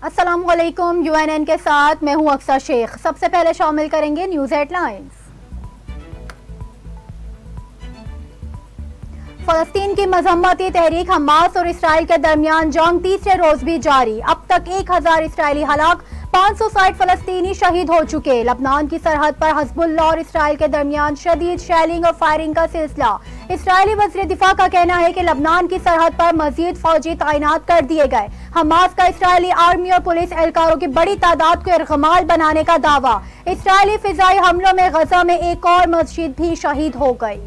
السلام علیکم، UNN کے ساتھ میں ہوں اکثر شیخ۔ سب سے پہلے شامل کریں گے نیوز ہیڈ لائنز۔ فلسطین کی مذمتی تحریک حماس اور اسرائیل کے درمیان جنگ تیسرے روز بھی جاری۔ اب تک 1000 اسرائیلی ہلاک، 560 فلسطینی شہید ہو چکے۔ لبنان کی سرحد پر حزب اللہ اور اسرائیل کے درمیان شدید شیلنگ اور فائرنگ کا سلسلہ۔ اسرائیلی وزیر دفاع کا کہنا ہے کہ لبنان کی سرحد پر مزید فوجی تعینات کر دیے گئے۔ حماس کا اسرائیلی آرمی اور پولیس اہلکاروں کی بڑی تعداد کو ارغمال بنانے کا دعویٰ۔ اسرائیلی فضائی حملوں میں غزہ میں ایک اور مسجد بھی شہید ہو گئی۔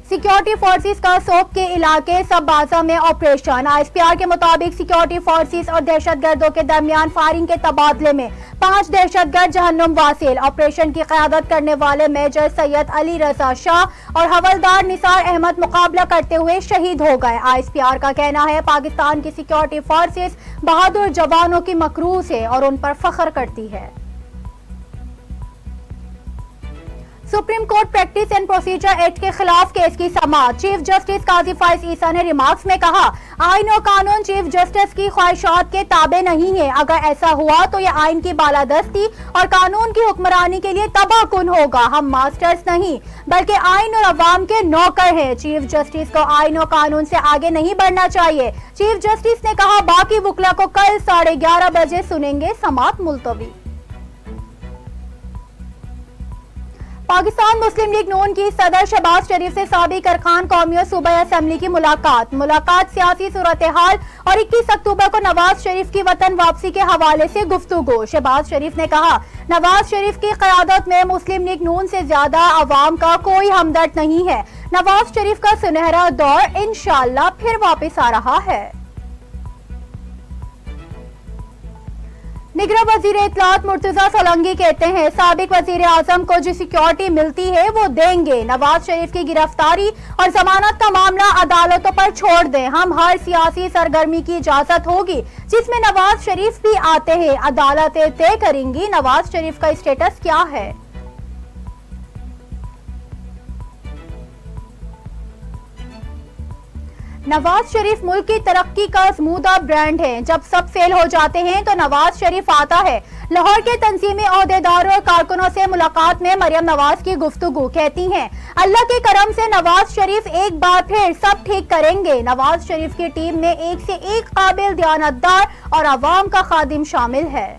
سیکیورٹی فورسز کا سوپ کے علاقے سب بازا میں آپریشن۔ ISPR کے مطابق سیکیورٹی فورسز اور دہشت گردوں کے درمیان فائرنگ کے تبادلے میں 5 دہشت گرد جہنم واصل۔ آپریشن کی قیادت کرنے والے میجر سید علی رضا شاہ اور حوالدار نثار احمد مقابلہ کرتے ہوئے شہید ہو گئے۔ ISPR کا کہنا ہے پاکستان کی سیکیورٹی فورسز بہادر جوانوں کی مکروز ہے اور ان پر فخر کرتی ہے۔ Supreme court practice and procedure act کے خلاف کیس کی سماعت۔ چیف جسٹس قاضی فائز عیسیٰ نے ریمارکس میں کہا، آئین و قانون چیف جسٹس کی خواہشات کے تابع نہیں ہے۔ اگر ایسا ہوا تو یہ آئین کی بالادستی اور قانون کی حکمرانی کے لیے تباہ کن ہوگا۔ ہم ماسٹرز نہیں بلکہ آئین اور عوام کے نوکر ہیں۔ چیف جسٹس کو آئین و قانون سے آگے نہیں بڑھنا چاہیے۔ چیف جسٹس نے کہا باقی وکلا کو کل 11:30 بجے سنیں گے، سماعت ملتوی۔ پاکستان مسلم لیگ نون کی صدر شہباز شریف سے سابق ارکان قومی اور صوبائی اسمبلی کی ملاقات سیاسی صورتحال اور 21 اکتوبر کو نواز شریف کی وطن واپسی کے حوالے سے گفتگو۔ شہباز شریف نے کہا، نواز شریف کی قیادت میں مسلم لیگ نون سے زیادہ عوام کا کوئی ہمدرد نہیں ہے۔ نواز شریف کا سنہرا دور انشاءاللہ پھر واپس آ رہا ہے۔ نگراں وزیر اطلاعات مرتضی سولنگی کہتے ہیں، سابق وزیر اعظم کو جو سیکیورٹی ملتی ہے وہ دیں گے۔ نواز شریف کی گرفتاری اور ضمانت کا معاملہ عدالتوں پر چھوڑ دیں۔ ہم ہر سیاسی سرگرمی کی اجازت ہوگی جس میں نواز شریف بھی آتے ہیں، عدالتیں طے کریں گی نواز شریف کا اسٹیٹس کیا ہے۔ نواز شریف ملک کی ترقی کا ازمودہ برانڈ ہے۔ جب سب فیل ہو جاتے ہیں تو نواز شریف آتا ہے۔ لاہور کے تنظیمی عہدیداروں اور کارکنوں سے ملاقات میں مریم نواز کی گفتگو، کہتی ہیں، اللہ کے کرم سے نواز شریف ایک بار پھر سب ٹھیک کریں گے۔ نواز شریف کی ٹیم میں ایک سے ایک قابل، دیانتدار اور عوام کا خادم شامل ہے۔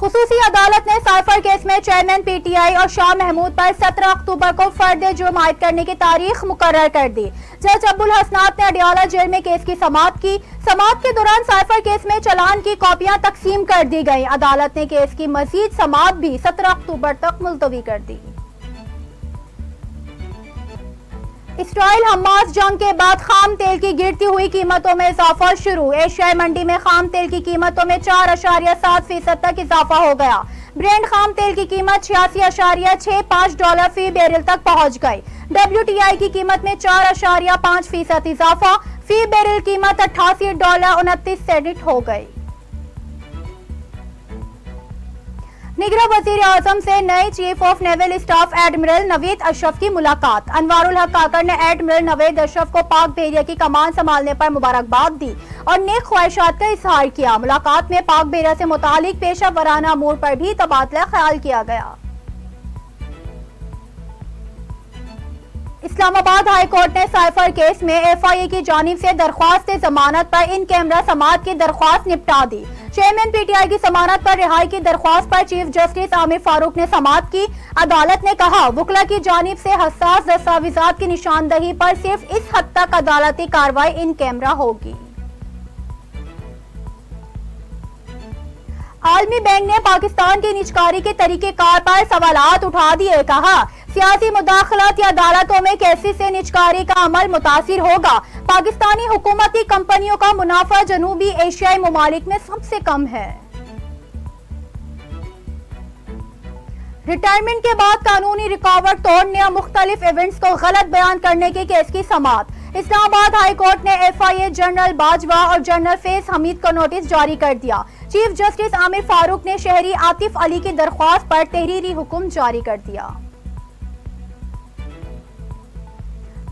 خصوصی عدالت نے سائفر کیس میں چیئرمین PTI اور شاہ محمود پر 17 اکتوبر کو فرد جرم عائد کرنے کی تاریخ مقرر کر دی۔ جج ابو الحسنات نے اڈیالہ جیل میں کیس کی سماعت کی۔ سماعت کے دوران سائفر کیس میں چلان کی کاپیاں تقسیم کر دی گئیں۔ عدالت نے کیس کی مزید سماعت بھی 17 اکتوبر تک ملتوی کر دی۔ اسرائیل حماس جنگ کے بعد خام تیل کی گرتی ہوئی قیمتوں میں اضافہ شروع۔ ایشیائی منڈی میں خام تیل کی قیمتوں میں 4.7% تک اضافہ ہو گیا۔ برینڈ خام تیل کی قیمت $86.65 فی بیرل تک پہنچ گئی۔ WTI کی قیمت میں 4.5% اضافہ، فی بیرل قیمت $88.29 ہو گئی۔ نگراں وزیر اعظم سے نئے chief of naval staff admiral Naveed Ashraf کی ملاقات۔ انوار الحق کاکڑ نے ایڈمرل نوید اشرف کو پاک بحریہ کی کمان سنبھالنے پر مبارکباد دی اور نیک خواہشات کا اظہار کیا۔ ملاقات میں پاک بحریہ سے متعلق پیشہ ورانہ امور پر بھی تبادلہ خیال کیا گیا۔ اسلام آباد ہائی کورٹ نے سائفر کیس میں FIA کی جانب سے درخواست ضمانت پر ان کیمرہ سماعت کی درخواست نپٹا دی۔ چیئرمین PTI کی ضمانت پر رہائی کی درخواست پر چیف جسٹس عامر فاروق نے سماعت کی۔ عدالت نے کہا، وکلا کی جانب سے حساس دستاویزات کی نشاندہی پر صرف اس حد تک عدالتی کارروائی ان کیمرہ ہوگی۔ عالمی بینک نے پاکستان کی نجکاری کے طریقہ کار پر سوالات اٹھا دیے۔ کہا، سیاسی مداخلت یا عدالتوں میں کیسز سے نجکاری کا عمل متاثر ہوگا۔ پاکستانی حکومتی کمپنیوں کا منافع جنوبی ایشیائی ممالک میں سب سے کم ہے۔ ریٹائرمنٹ کے بعد قانونی رکاوٹ توڑنے یا مختلف ایونٹس کو غلط بیان کرنے کے کیس کی سماعت۔ اسلام آباد ہائی کورٹ نے FIA جنرل باجوہ اور جنرل فیض حمید کو نوٹس جاری کر دیا۔ چیف جسٹس عامر فاروق نے شہری عاطف علی کی درخواست پر تحریری حکم جاری کر دیا۔